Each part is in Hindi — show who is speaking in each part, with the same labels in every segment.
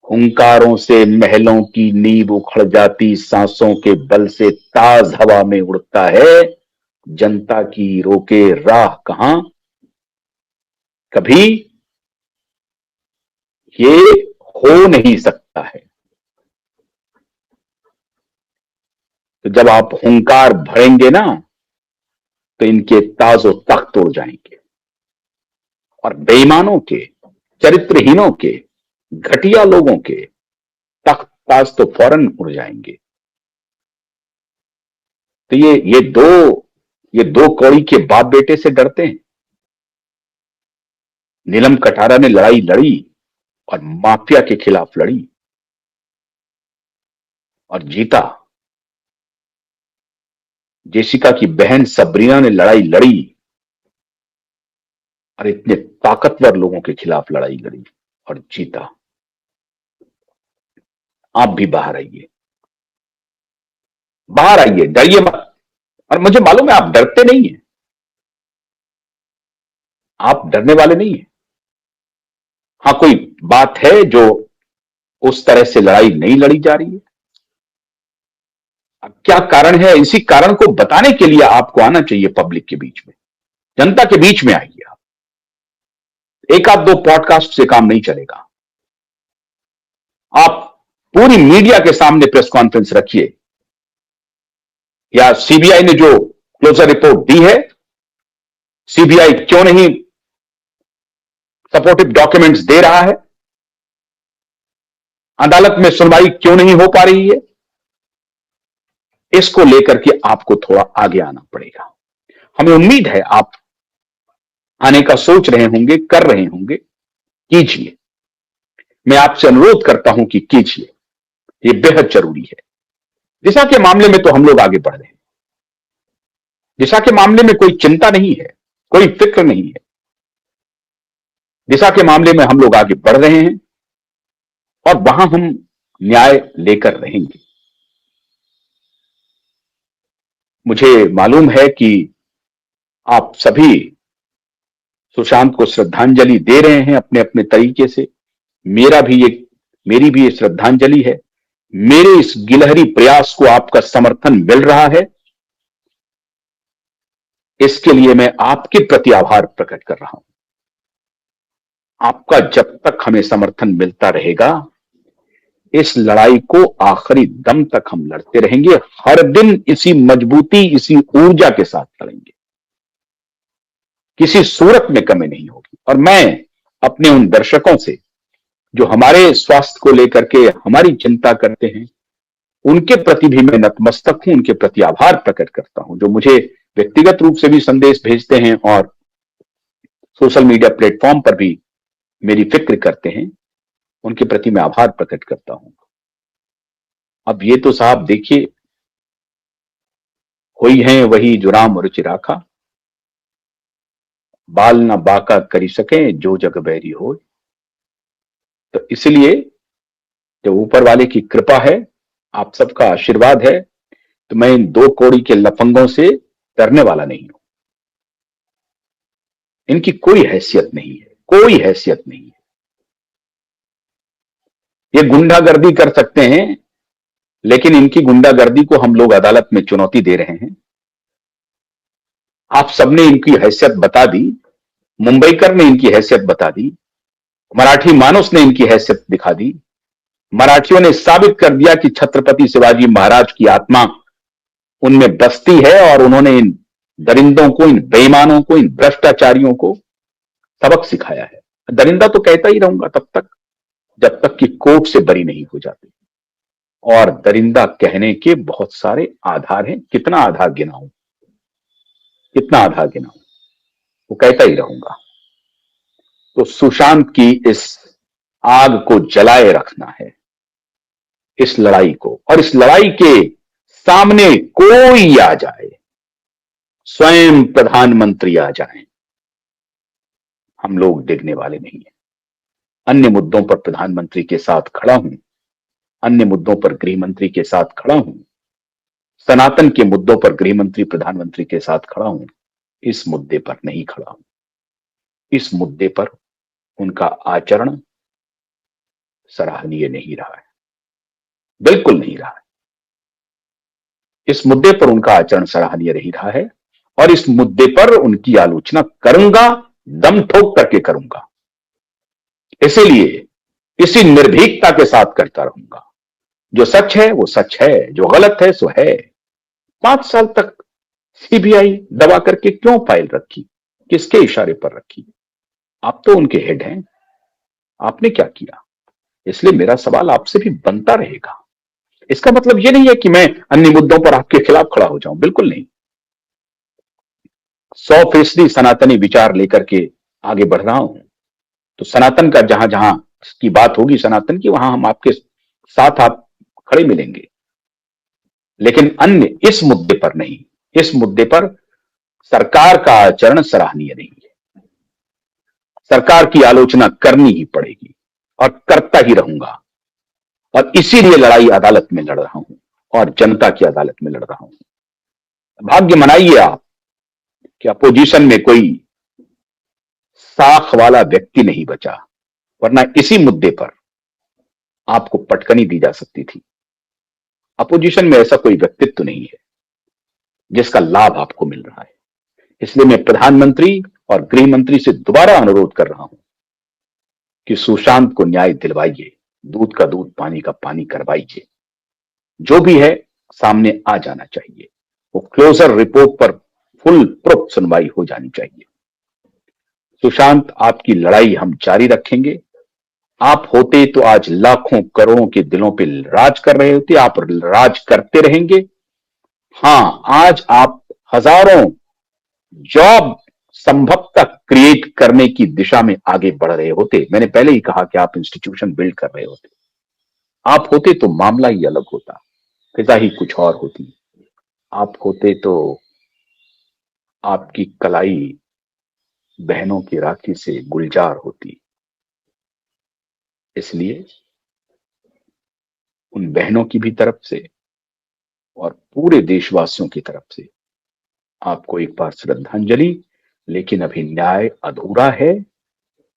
Speaker 1: हुंकारों से महलों की नींव उखड़ जाती, सांसों के बल से ताज हवा में उड़ता है। जनता की रोके राह कहां कभी ये हो नहीं सकता है। तो जब आप हुंकार भरेंगे ना, तो इनके ताजो तख्त उड़ जाएंगे और बेईमानों के, चरित्रहीनों के, घटिया लोगों के तख्त ताज तो फौरन उड़ जाएंगे। तो ये दो कौड़ी के बाप बेटे से डरते हैं। नीलम कटारा ने लड़ाई लड़ी और माफिया के खिलाफ लड़ी और जीता। जेसिका की बहन सबरीना ने लड़ाई लड़ी और इतने ताकतवर लोगों के खिलाफ लड़ाई लड़ी और जीता। आप भी बाहर आइए, बाहर आइए, डरिए मत। और मुझे मालूम है आप डरते नहीं हैं, आप डरने वाले नहीं हैं। हाँ, कोई बात है जो उस तरह से लड़ाई नहीं लड़ी जा रही है। अब क्या कारण है, इसी कारण को बताने के लिए आपको आना चाहिए पब्लिक के बीच में, जनता के बीच में आइए आप। एक आध दो पॉडकास्ट से काम नहीं चलेगा। आप पूरी मीडिया के सामने प्रेस कॉन्फ्रेंस रखिए, या सीबीआई ने जो क्लोजर रिपोर्ट दी है, सीबीआई क्यों नहीं सपोर्टिव डॉक्यूमेंट्स दे रहा है, अदालत में सुनवाई क्यों नहीं हो पा रही है, इसको लेकर के आपको थोड़ा आगे आना पड़ेगा। हमें उम्मीद है आप आने का सोच रहे होंगे, कर रहे होंगे। कीजिए, मैं आपसे अनुरोध करता हूं कि कीजिए, ये बेहद जरूरी है। दिशा के मामले में तो हम लोग आगे बढ़ रहे हैं। दिशा के मामले में कोई चिंता नहीं है, कोई फिक्र नहीं है। दिशा के मामले में हम लोग आगे बढ़ रहे हैं और वहां हम न्याय लेकर रहेंगे। मुझे मालूम है कि आप सभी सुशांत को श्रद्धांजलि दे रहे हैं अपने अपने तरीके से। मेरी भी ये श्रद्धांजलि है। मेरे इस गिलहरी प्रयास को आपका समर्थन मिल रहा है, इसके लिए मैं आपके प्रति आभार प्रकट कर रहा हूं। आपका जब तक हमें समर्थन मिलता रहेगा, इस लड़ाई को आखिरी दम तक हम लड़ते रहेंगे। हर दिन इसी मजबूती, इसी ऊर्जा के साथ लड़ेंगे। किसी सूरत में कमी नहीं होगी। और मैं अपने उन दर्शकों से जो हमारे स्वास्थ्य को लेकर के हमारी चिंता करते हैं, उनके प्रति भी मैं नतमस्तक हूं, उनके प्रति आभार प्रकट करता हूं। जो मुझे व्यक्तिगत रूप से भी संदेश भेजते हैं और सोशल मीडिया प्लेटफॉर्म पर भी मेरी फिक्र करते हैं, उनके प्रति मैं आभार प्रकट करता हूं। अब ये तो साहब देखिए, हुई है वही जो राम रुचि राखा, बाल न बाका करी सके जो जग बैरी हो। तो इसलिए जब ऊपर वाले की कृपा है, आप सबका आशीर्वाद है, तो मैं इन दो कौड़ी के लफंगों से डरने वाला नहीं हूं। इनकी कोई हैसियत नहीं है, कोई हैसियत नहीं है। ये गुंडागर्दी कर सकते हैं, लेकिन इनकी गुंडागर्दी को हम लोग अदालत में चुनौती दे रहे हैं। आप सबने इनकी हैसियत बता दी, मुंबईकर ने इनकी हैसियत बता दी, मराठी मानुस ने इनकी हैसियत दिखा दी। मराठियों ने साबित कर दिया कि छत्रपति शिवाजी महाराज की आत्मा उनमें बसती है और उन्होंने इन दरिंदों को, इन बेईमानों को, इन भ्रष्टाचारियों को सबक सिखाया है। दरिंदा तो कहता ही रहूंगा तब तक जब तक कि कोर्ट से बरी नहीं हो जाती। और दरिंदा कहने के बहुत सारे आधार हैं। कितना आधार गिनाऊं, कितना आधार गिनाऊं, वो कहता ही रहूंगा। तो सुशांत की इस आग को जलाए रखना है, इस लड़ाई को। और इस लड़ाई के सामने कोई आ जाए, स्वयं प्रधानमंत्री आ जाए, हम लोग डिगने वाले नहीं है। अन्य मुद्दों पर प्रधानमंत्री के साथ खड़ा हूं, अन्य मुद्दों पर गृह मंत्री के साथ खड़ा हूं, सनातन के मुद्दों पर गृह मंत्री प्रधानमंत्री के साथ खड़ा हूं। इस मुद्दे पर नहीं खड़ा हूं। इस मुद्दे पर उनका आचरण सराहनीय नहीं रहा है, बिल्कुल नहीं रहा है। इस मुद्दे पर उनका आचरण सराहनीय नहीं रहा है और इस मुद्दे पर उनकी आलोचना करूंगा, दम ठोक करके करूंगा। इसीलिए इसी निर्भीकता के साथ करता रहूंगा। जो सच है वो सच है, जो गलत है सो है। 5 साल तक सीबीआई दबा करके क्यों फाइल रखी, किसके इशारे पर रखी? आप तो उनके हेड हैं, आपने क्या किया? इसलिए मेरा सवाल आपसे भी बनता रहेगा। इसका मतलब यह नहीं है कि मैं अन्य मुद्दों पर आपके खिलाफ खड़ा हो जाऊं, बिल्कुल नहीं। 100% सनातनी विचार लेकर के आगे बढ़ रहा हूं। तो सनातन का जहां जहां की बात होगी सनातन की, वहां हम आपके साथ आप खड़े मिलेंगे, लेकिन अन्य इस मुद्दे पर नहीं। इस मुद्दे पर सरकार का आचरण सराहनीय नहीं है। सरकार की आलोचना करनी ही पड़ेगी और करता ही रहूंगा। और इसीलिए लड़ाई अदालत में लड़ रहा हूं और जनता की अदालत में लड़ रहा हूं। भाग्य मनाइए आप कि अपोजिशन में कोई साख वाला व्यक्ति नहीं बचा, वरना इसी मुद्दे पर आपको पटकनी दी जा सकती थी। अपोजिशन में ऐसा कोई व्यक्तित्व नहीं है जिसका लाभ आपको मिल रहा है। इसलिए मैं प्रधानमंत्री और गृह मंत्री से दोबारा अनुरोध कर रहा हूं कि सुशांत को न्याय दिलवाइए, दूध का दूध पानी का पानी करवाइए। जो भी है सामने आ जाना चाहिए। वो क्लोजर रिपोर्ट पर फुल प्रूफ सुनवाई हो जानी चाहिए। सुशांत, आपकी लड़ाई हम जारी रखेंगे। आप होते तो आज लाखों करोड़ों के दिलों पे राज कर रहे होते, आप राज करते रहेंगे। हां, आज आप हजारों जॉब संभवतः क्रिएट करने की दिशा में आगे बढ़ रहे होते। मैंने पहले ही कहा कि आप इंस्टीट्यूशन बिल्ड कर रहे होते। आप होते तो मामला ही अलग होता, फिजा ही कुछ और होती। आप होते तो आपकी कलाई बहनों की राखी से गुलजार होती। इसलिए उन बहनों की भी तरफ से और पूरे देशवासियों की तरफ से आपको एक बार श्रद्धांजलि। लेकिन अभी न्याय अधूरा है।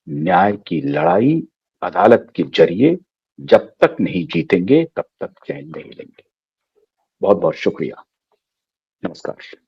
Speaker 1: न्याय की लड़ाई अदालत के जरिए जब तक नहीं जीतेंगे तब तक चैन नहीं लेंगे। बहुत बहुत शुक्रिया। नमस्कार।